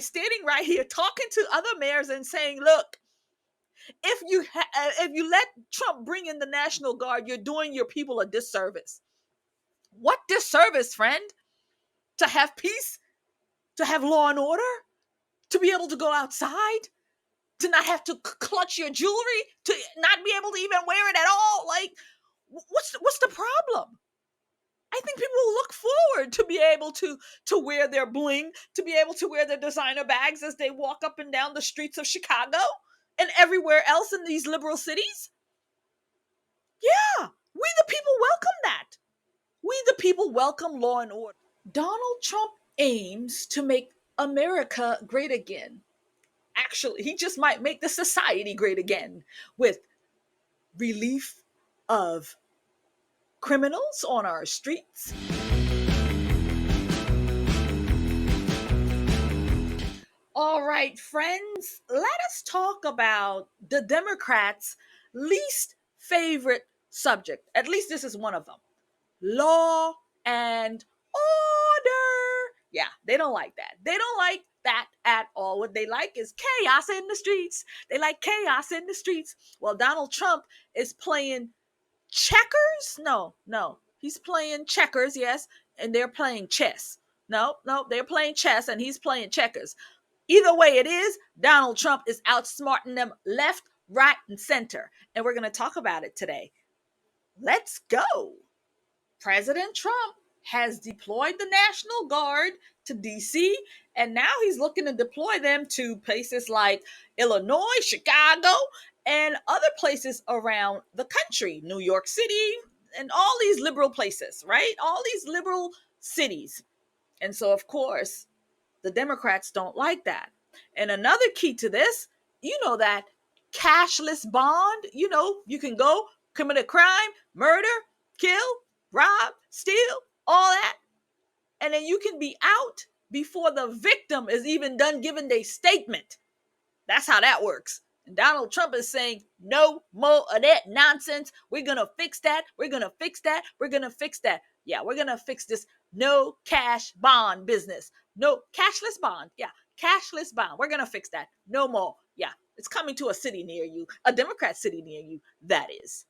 standing right here talking to other mayors and saying, look, if you let Trump bring in the National Guard, you're doing your people a disservice. What disservice, friend? To have peace, to have law and order, to be able to go outside, to not have to clutch your jewelry, to not be able to even wear it at all. Like, what's the problem? I think people will look forward to be able to wear their bling, to be able to wear their designer bags as they walk up and down the streets of Chicago and everywhere else in these liberal cities. Yeah, we the people welcome that. We the people welcome law and order. Donald Trump aims to make America great again. Actually, he just might make the society great again with relief of criminals on our streets. All right, friends, let us talk about the Democrats' least favorite subject. At least this is one of them. Law and order. Yeah, they don't like that. They don't like that at all. What they like is chaos in the streets. They like chaos in the streets. Well, Donald Trump is playing checkers. No. He's playing checkers, yes, and they're playing chess. No, they're playing chess and he's playing checkers. Either way it is, Donald Trump is outsmarting them left, right, and center. And we're going to talk about it today. Let's go. President Trump has deployed the National Guard to DC, and now he's looking to deploy them to places like Illinois, Chicago, and other places around the country, New York City, and all these liberal places, right? All these liberal cities. And so, of course, the Democrats don't like that. And another key to this, you know, that cashless bond, you can go commit a crime, murder, kill, rob, steal, all that. And then you can be out before the victim is even done giving their statement. That's how that works. And Donald Trump is saying, no more of that nonsense. We're going to fix that. We're going to fix that. We're going to fix that. Yeah, we're going to fix this no cash bond business. No cashless bond. Yeah, cashless bond. We're going to fix that. No more. Yeah, it's coming to a city near you, a Democrat city near you, that is.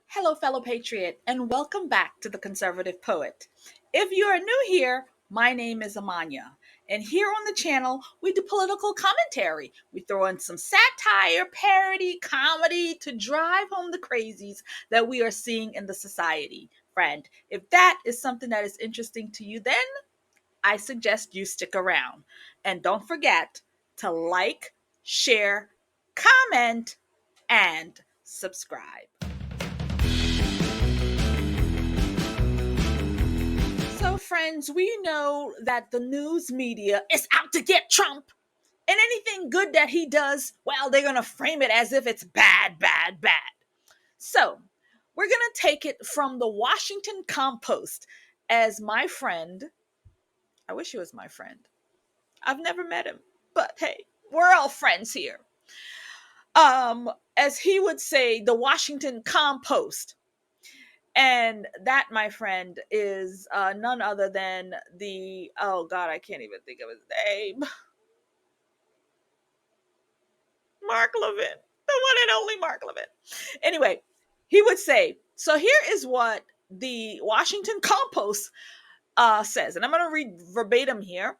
Hello, fellow patriot, and welcome back to The Conservative Poet. If you are new here, my name is Amania, and here on the channel, we do political commentary. We throw in some satire, parody, comedy to drive home the crazies that we are seeing in the society. Friend, if that is something that is interesting to you, then I suggest you stick around. And don't forget to like, share, comment, and subscribe. So, friends, we know that the news media is out to get Trump. And anything good that he does, well, they're going to frame it as if it's bad, bad, bad. So, we're going to take it from the Washington Compost as my friend. I wish he was my friend. I've never met him, but hey, we're all friends here. As he would say, the Washington Compost. And that, my friend, is none other than oh God, I can't even think of his name. Mark Levin, the one and only Mark Levin. Anyway, he would say, so here is what the Washington Compost says, and I'm going to read verbatim here.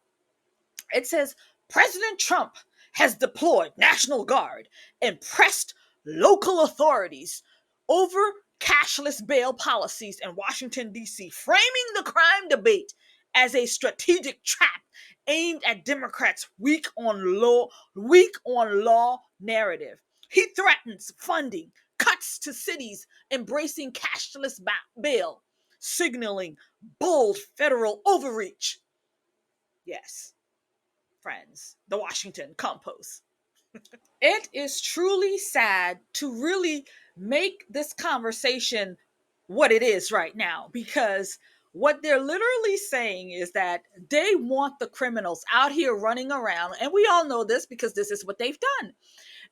It says, President Trump has deployed National Guard and pressed local authorities over cashless bail policies in Washington, D.C., framing the crime debate as a strategic trap aimed at Democrats' weak on law narrative. He threatens funding cuts to cities embracing cashless bail, signaling bold federal overreach. Yes, friends, the Washington Compost. It is truly sad to really make this conversation what it is right now, because what they're literally saying is that they want the criminals out here running around, and we all know this because this is what they've done.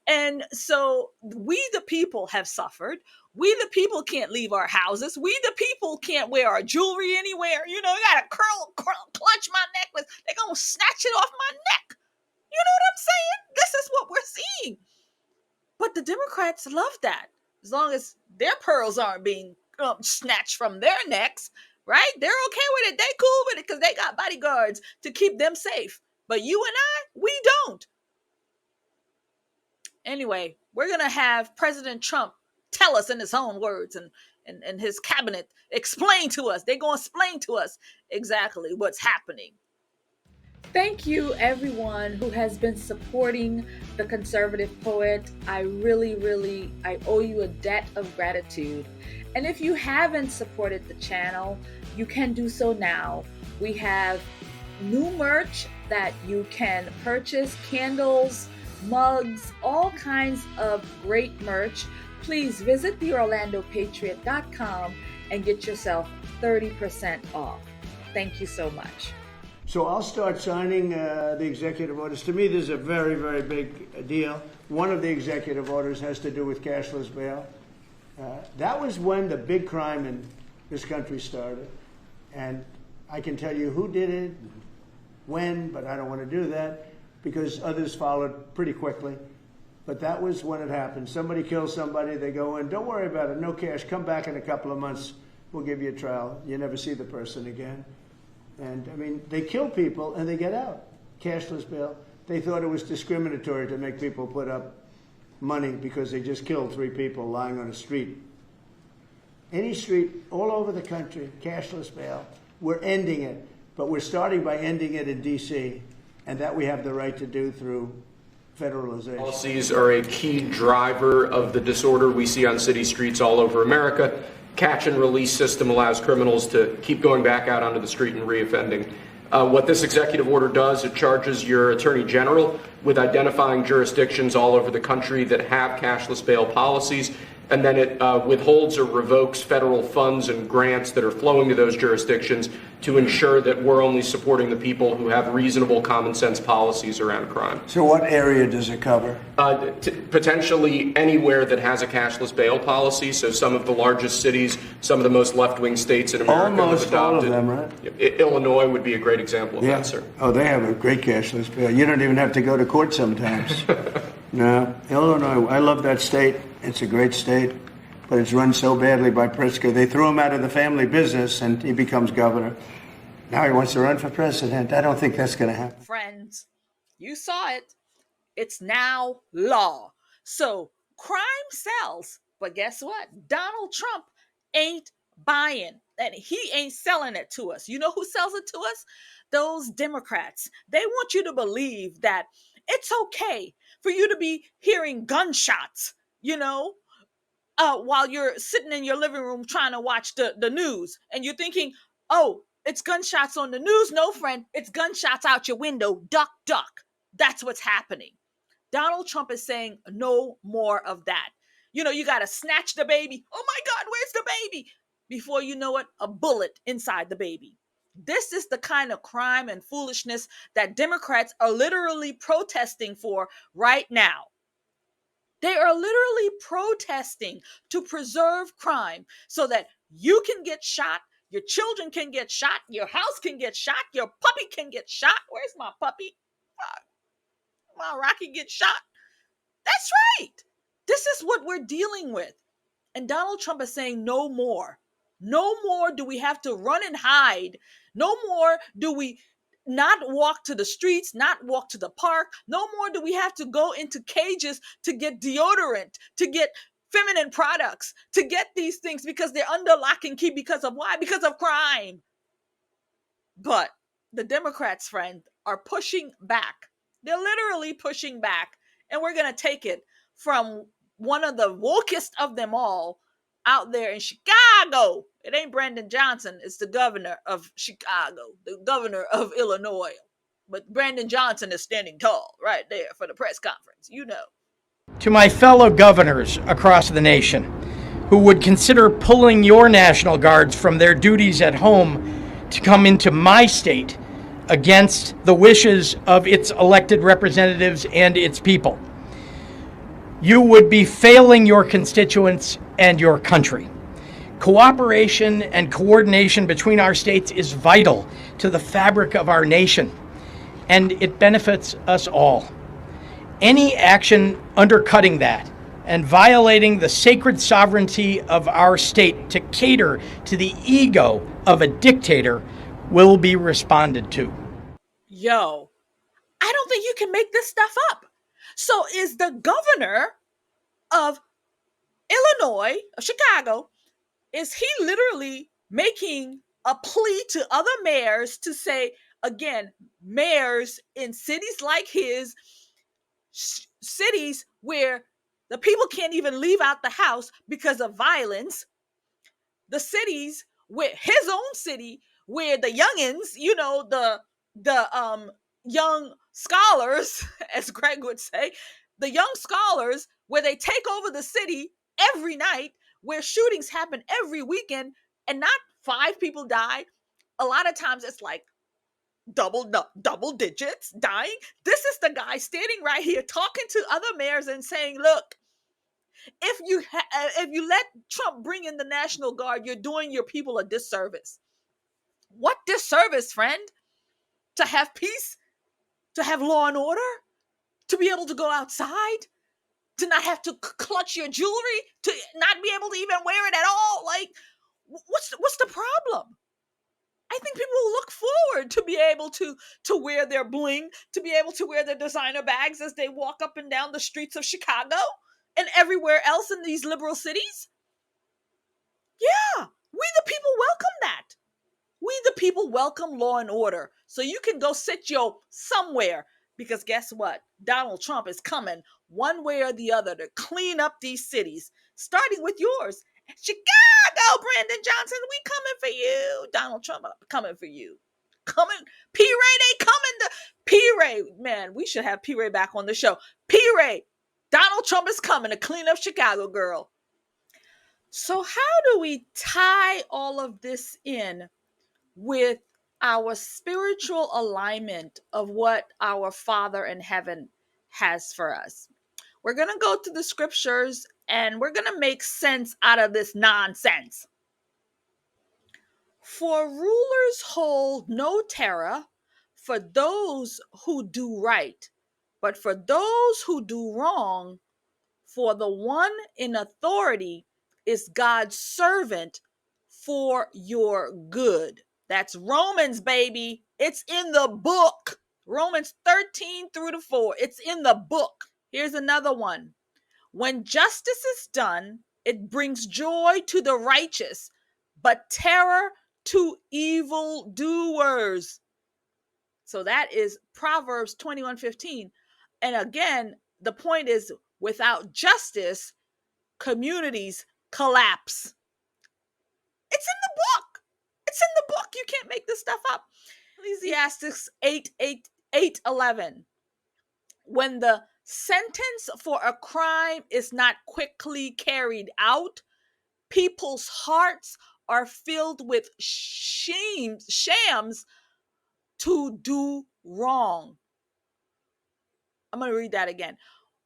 And so we, the people, have suffered. We, the people, can't leave our houses. We, the people, can't wear our jewelry anywhere. You know, you got to clutch my necklace. They're going to snatch it off my neck. You I'm saying? This is what we're seeing. But the Democrats love that. As long as their pearls aren't being snatched from their necks, right? They're okay with it. They cool with it because they got bodyguards to keep them safe. But you and I, we don't. Anyway, we're going to have President Trump tell us in his own words and his cabinet explain to us. They're going to explain to us exactly what's happening. Thank you, everyone who has been supporting the conservative poet. I owe you a debt of gratitude. And if you haven't supported the channel, you can do so now. We have new merch that you can purchase, candles, mugs, all kinds of great merch. Please visit theorlandopatriot.com and get yourself 30% off. Thank you so much. So I'll start signing the executive orders. To me, this is a very, very big deal. One of the executive orders has to do with cashless bail. That was when the big crime in this country started. And I can tell you who did it, when, but I don't want to do that because others followed pretty quickly. But that was when it happened. Somebody kills somebody, they go in, don't worry about it, no cash, come back in a couple of months, we'll give you a trial. You never see the person again. And I mean, they kill people and they get out. Cashless bail. They thought it was discriminatory to make people put up money because they just killed 3 people lying on a street. Any street all over the country, cashless bail. We're ending it, but we're starting by ending it in D.C., and that we have the right to do through federalization. Policies are a key driver of the disorder we see on city streets all over America. Catch and release system allows criminals to keep going back out onto the street and reoffending. What this executive order does, it charges your attorney general with identifying jurisdictions all over the country that have cashless bail policies, and then it withholds or revokes federal funds and grants that are flowing to those jurisdictions to ensure that we're only supporting the people who have reasonable common sense policies around crime. So what area does it cover? Potentially anywhere that has a cashless bail policy. So some of the largest cities, some of the most left-wing states in America Almost have adopted. all of them, right? Illinois would be a great example of that, sir. Oh, they have a great cashless bail. You don't even have to go to court sometimes. No, Illinois, I love that state. It's a great state, but it's run so badly by Pritzker. They threw him out of the family business and he becomes governor. Now he wants to run for president. I don't think that's going to happen. Friends, you saw it. It's now law. So crime sells. But guess what? Donald Trump ain't buying. And he ain't selling it to us. You know who sells it to us? Those Democrats. They want you to believe that it's okay for you to be hearing gunshots, while you're sitting in your living room trying to watch the news. And you're thinking, oh, it's gunshots on the news. No, friend, it's gunshots out your window. Duck, duck. That's what's happening. Donald Trump is saying no more of that. You got to snatch the baby. Oh my God, where's the baby? Before you know it, a bullet inside the baby. This is the kind of crime and foolishness that Democrats are literally protesting for right now. They are literally protesting to preserve crime so that you can get shot, your children can get shot, your house can get shot, your puppy can get shot. Where's my puppy? My Rocky gets shot. That's right. This is what we're dealing with. And Donald Trump is saying no more. No more do we have to run and hide. No more do we not walk to the streets, not walk to the park. No more do we have to go into cages to get deodorant, to get feminine products, to get these things because they're under lock and key. Because of why? Because of crime. But the Democrats, friend, are pushing back. They're literally pushing back. And we're going to take it from one of the wokest of them all out there in Chicago. It ain't Brandon Johnson. It's the governor of Chicago, the governor of Illinois. But Brandon Johnson is standing tall right there for the press conference. To my fellow governors across the nation who would consider pulling your National Guards from their duties at home to come into my state against the wishes of its elected representatives and its people, you would be failing your constituents and your country. Cooperation and coordination between our states is vital to the fabric of our nation, and it benefits us all. Any action undercutting that and violating the sacred sovereignty of our state to cater to the ego of a dictator will be responded to. Yo, I don't think you can make this stuff up. So is the governor of Illinois, of Chicago, is he literally making a plea to other mayors to say, again, mayors in cities like his, cities where the people can't even leave out the house because of violence, the cities where his own city, where the youngins, the young scholars, as Greg would say, the young scholars, where they take over the city every night, where shootings happen every weekend, and not 5 people die. A lot of times it's like double digits dying. This is the guy standing right here talking to other mayors and saying, look, if you let Trump bring in the National Guard, you're doing your people a disservice. What disservice, friend? To have peace, to have law and order, to be able to go outside, to not have to clutch your jewelry, to not be able to even wear it at all. Like, what's the problem? I think people will look forward to be able to wear their bling, to be able to wear their designer bags as they walk up and down the streets of Chicago and everywhere else in these liberal cities. Yeah, we the people welcome that. We the people welcome law and order. So you can go sit yo somewhere, because guess what? Donald Trump is coming one way or the other to clean up these cities, starting with yours. Chicago, Brandon Johnson, we coming for you. Donald Trump coming for you. Coming. P. Ray, they coming to P. Ray. Man, we should have P. Ray back on the show. P. Ray, Donald Trump is coming to clean up Chicago, girl. So how do we tie all of this in with our spiritual alignment of what our Father in heaven has for us? We're going to go to the scriptures and we're going to make sense out of this nonsense. For rulers hold no terror for those who do right, but for those who do wrong, for the one in authority is God's servant for your good. That's Romans, baby. It's in the book. Romans 13 through to 4. It's in the book. Here's another one. When justice is done, it brings joy to the righteous, but terror to evil doers. So that is Proverbs 21:15. And again, the point is, without justice, communities collapse. It's in the book. It's in the book. You can't make this stuff up. Ecclesiastes 8:11. When the sentence for a crime is not quickly carried out, people's hearts are filled with shams to do wrong. I'm going to read that again.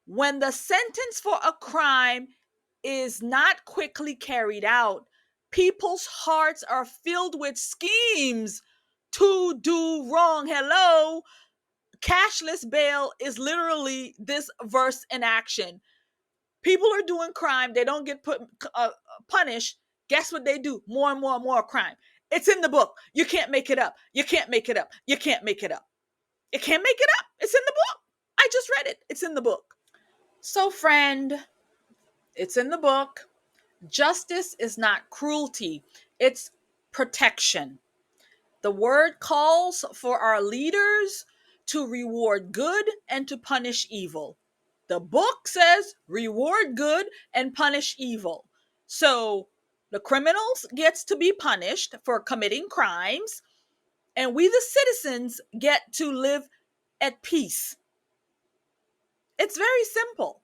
When the sentence for a crime is not quickly carried out, people's hearts are filled with schemes to do wrong. Hello. Cashless bail is literally this verse in action. People are doing crime. They don't get punished. Guess what they do? More and more and more crime. It's in the book. You can't make it up. You can't make it up. You can't make it up. You can't make it up. It's in the book. I just read it. It's in the book. So, friend, it's in the book. Justice is not cruelty. It's protection. The word calls for our leaders to reward good and to punish evil. The book says reward good and punish evil. So the criminals gets to be punished for committing crimes, and we the citizens get to live at peace. It's very simple.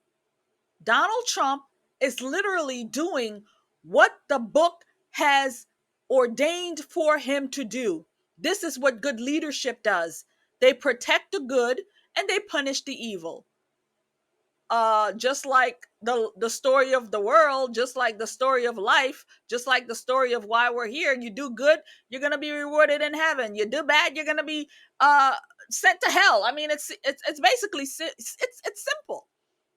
Donald Trump is literally doing what the book has ordained for him to do. This is what good leadership does. They protect the good and they punish the evil. Just like the story of the world, just like the story of life, just like the story of why we're here. You do good, you're gonna be rewarded in heaven. You do bad, you're gonna be uh sent to hell. I mean, it's basically it's simple.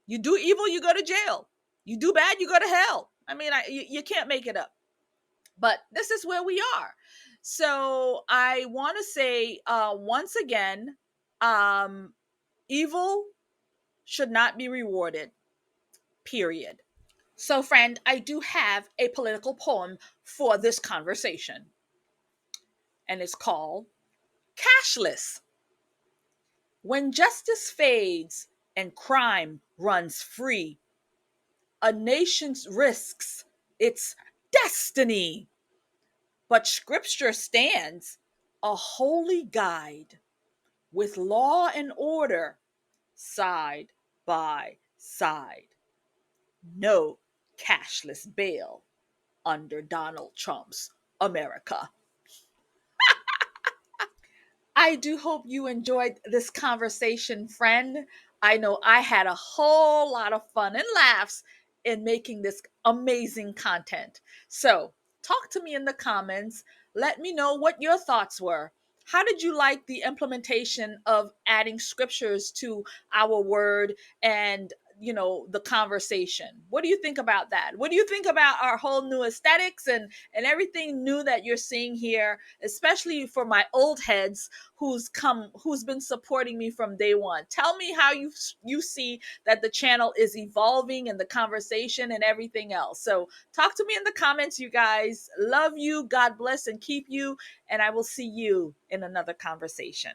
You do evil, you go to jail. You do bad, you go to hell. I mean, you can't make it up. But this is where we are. So I want to say once again, um, evil should not be rewarded, period. So, friend, I do have a political poem for this conversation, and it's called Cashless. When justice fades and crime runs free, a nation risks its destiny. But scripture stands, a holy guide, with law and order side by side. No cashless bail under Donald Trump's America. I do hope you enjoyed this conversation, friend. I know I had a whole lot of fun and laughs in making this amazing content. So, talk to me in the comments. Let me know what your thoughts were. How did you like the implementation of adding scriptures to our word and the conversation? What do you think about that? What do you think about our whole new aesthetics and everything new that you're seeing here, especially for my old heads who's been supporting me from day one? Tell me how you see that the channel is evolving and the conversation and everything else. So talk to me in the comments, you guys. Love you. God bless and keep you. And I will see you in another conversation.